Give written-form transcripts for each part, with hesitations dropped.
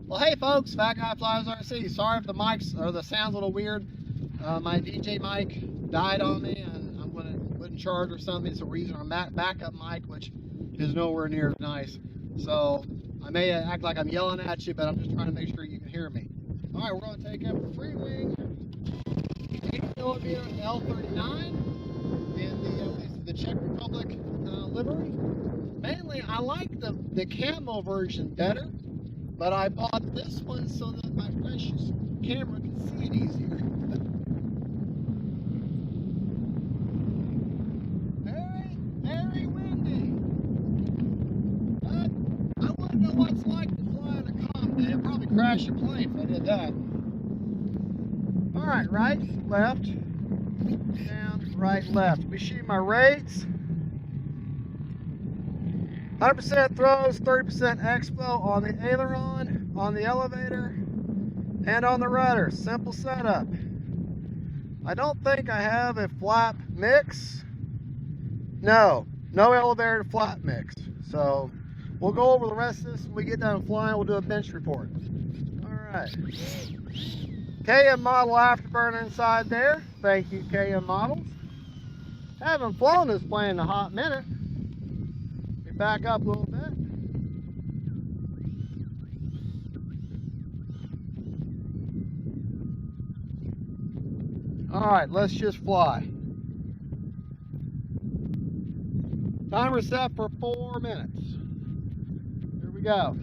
Well, hey folks, Fat Guy Flies RC. Sorry if the mics or the sound's a little weird. My DJ mic died on me, and I'm gonna put in charge or something. So we're using our backup mic, which is nowhere near as nice. So I may act like I'm yelling at you, but I'm just trying to make sure you can hear me. All right, we're gonna take up a FREEWING 8mm L-39 in the Czech Republic livery. Mainly, I like the camo version better, but I bought this one so that my precious camera can see it easier. Very, very windy. But I wouldn't know what it's like to fly in a cockpit. It'd probably crash a plane if I did that. All right, right, left, down, right, left. Let me show you my rates. 100% throws, 30% expo on the aileron, on the elevator, and on the rudder. Simple setup. I don't think I have a flap mix. No elevator to flap mix. So we'll go over the rest of this when we get done flying. We'll do a bench report. All right. KM model afterburner inside there. Thank you, KM Models. Haven't flown this plane in a hot minute. Back up a little bit. All right, let's just fly. Timer set for 4 minutes. Here we go.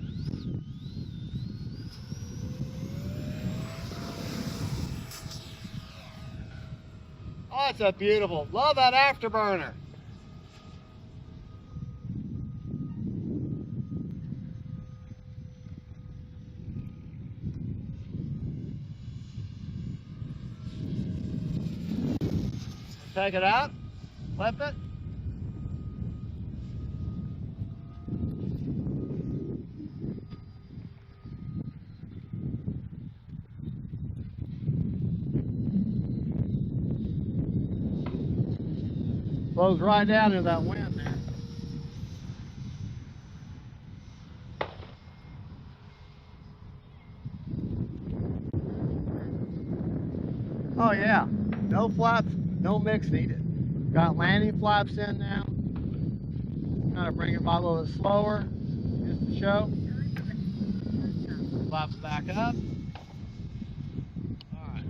Oh, it's a beautiful. Love that afterburner. Take it out, flip it. Blows right down into that wind there. Oh yeah, no flaps. No mix needed. Got landing flaps in now. Kind of bring it by a little bit slower, just to show. Flaps back up. All right.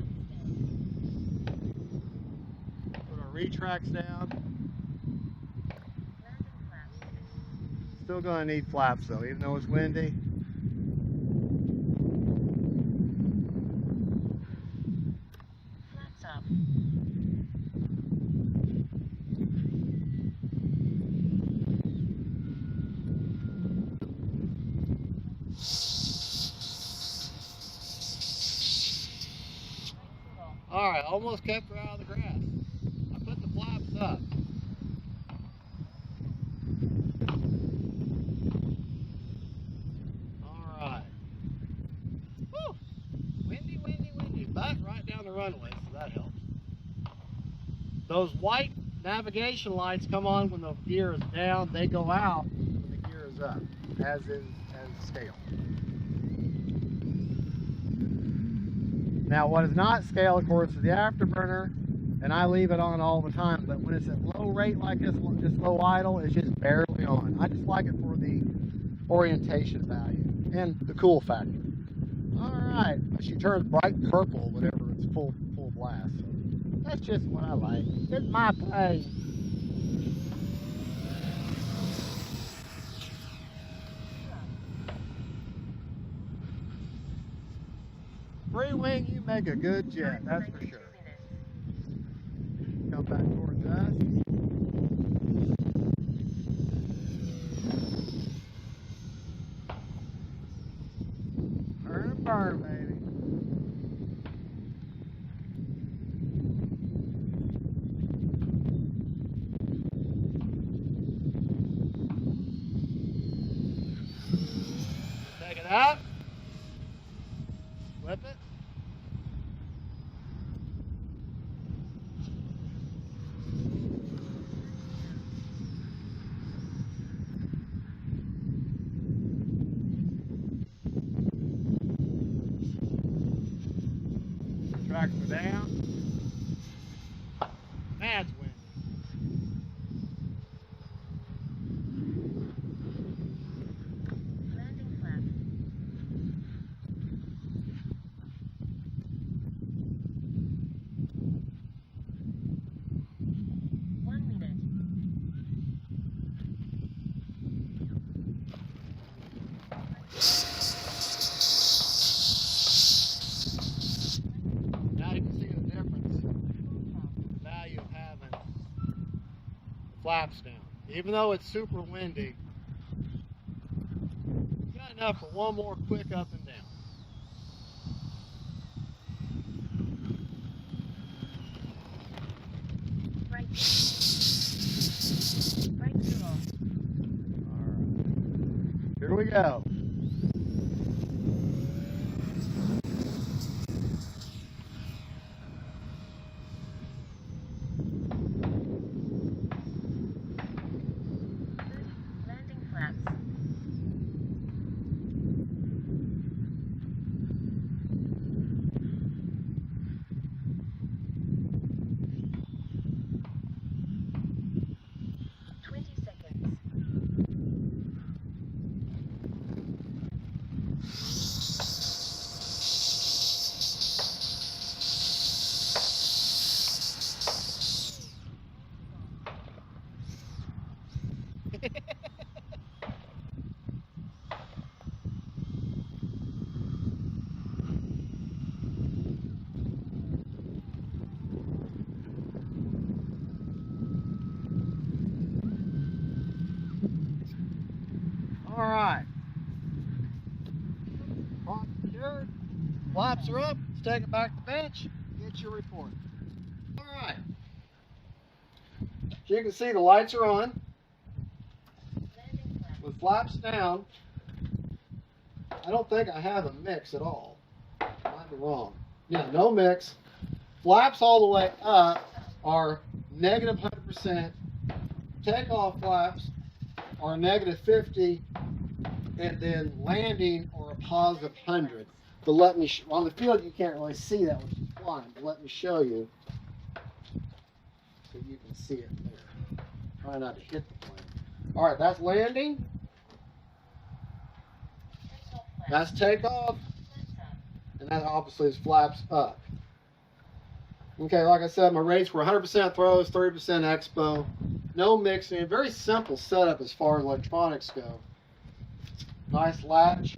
Put our retracts down. Still gonna need flaps though, even though it's windy. Flaps up. All right, almost kept her out of the grass. I put the flaps up. All right. Woo! Windy, windy, windy, but right down the runway, so that helps. Those white navigation lights come on when the gear is down. They go out when the gear is up, as scale. Now, what is not scale, of course, is the afterburner, and I leave it on all the time. But when it's at low rate like this, just low idle, it's just barely on. I just like it for the orientation value and the cool factor. All right, she turns bright purple whenever it's full blast. So that's just what I like. It's my plane. FREEWING, you make a good jet, that's for sure. Come back towards us. Burn and burn, baby. Take it out. Flip it. tracks are down. That's windy. Landing flaps. 1 minute. Now you can see the difference, the value of having the flaps down. Even though it's super windy, you got enough for one more quick up and down. Right. Right zero. Alright, here we go. Landing flaps. 20 seconds. Alright. Pump secured. Flaps are up. Let's take it back to the bench. Get your report. Alright. So you can see the lights are on. Landing flaps. With flaps down, I don't think I have a mix at all. Might be wrong. Yeah, no mix. Flaps all the way up are negative 100%. Takeoff flaps are negative 50, and then landing are a positive 100. But let me, on the field you can't really see that when she's flying, but let me show you so you can see it there. Try not to hit the plane. All right, that's landing. Takeoff flaps. That's takeoff, Flaps up. and that obviously is flaps up. Okay, like I said, my rates were 100% throws, 30% expo, no mixing. Very simple setup as far as electronics go. Nice latch.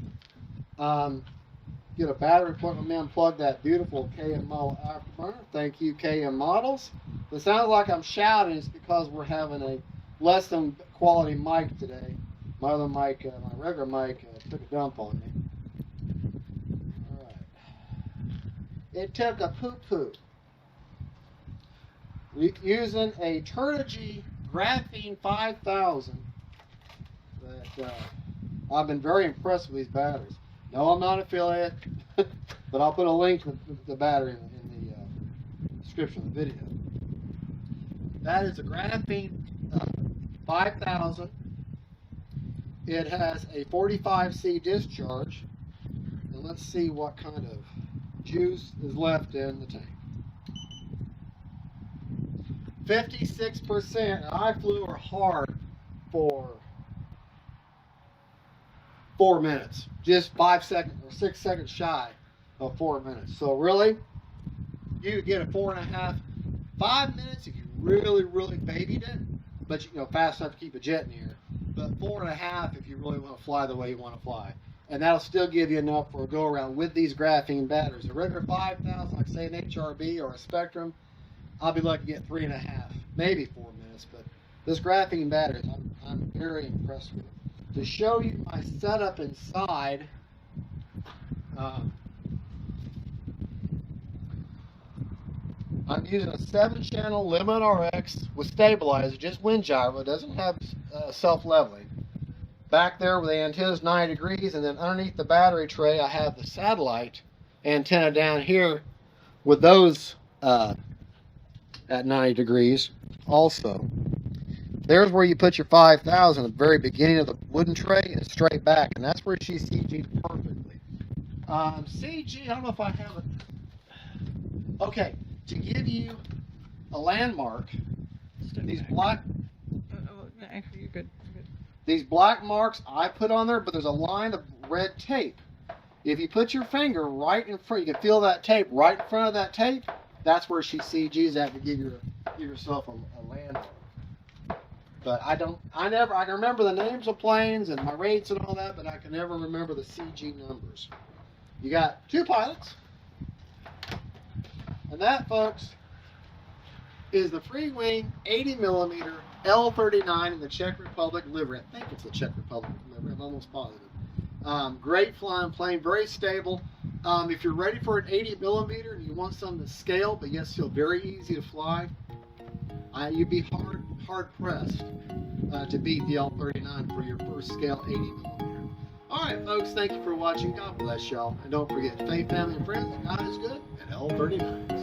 Get a battery plug them in, plug that beautiful KM model afterburner. Thank you, KM models. If it sounds like I'm shouting, it's because we're having a less than quality mic today. My other mic, my regular mic, took a dump on me. All right. It took a poo-poo. Using a Turnigy Graphene 5000 that I've been very impressed with these batteries. No, I'm not an affiliate, but I'll put a link to the battery in the description of the video. That is a Graphene 5000. It has a 45C discharge, and let's see what kind of juice is left in the tank. 56%. I flew her hard for 4 minutes, just 5 seconds or 6 seconds shy of 4 minutes. So really, you get a 4.5, 5 minutes if you really babied it, but you know, fast enough to keep a jet in the air. But 4.5 if you really want to fly the way you want to fly, and that'll still give you enough for a go around with these graphene batteries. A regular 5,000, like say an HRB or a Spectrum, I'll be lucky to get 3.5, maybe 4 minutes. But this graphene battery, I'm very impressed with it. To show you my setup inside, I'm using a 7-channel Limit RX with stabilizer, just wind gyro. It doesn't have self-leveling. Back there where the antenna is 90 degrees, and then underneath the battery tray, I have the satellite antenna down here with those at 90 degrees also. There's where you put your 5,000 at the very beginning of the wooden tray and straight back, and that's where she CG'd perfectly. CG, I don't know if I have it. Okay, to give you a landmark, these black You're good. these black marks I put on there, but there's a line of red tape. If you put your finger right in front, you can feel that tape right in front of that tape. That's where she CGs at to give yourself a landmark. But I can remember the names of planes and my rates and all that, but I can never remember the CG numbers. You got 2 pilots. And that, folks, is the FREEWING 80mm L-39 in the Czech Republic livery. I think it's the Czech Republic livery. I'm almost positive. Great flying plane, very stable. If you're ready for an 80mm and you want something to scale, but yet still very easy to fly, you'd be hard pressed to beat the L-39 for your first scale 80mm. All right, folks, thank you for watching. God bless y'all. And don't forget, faith, family, and friends, God is good, and L-39.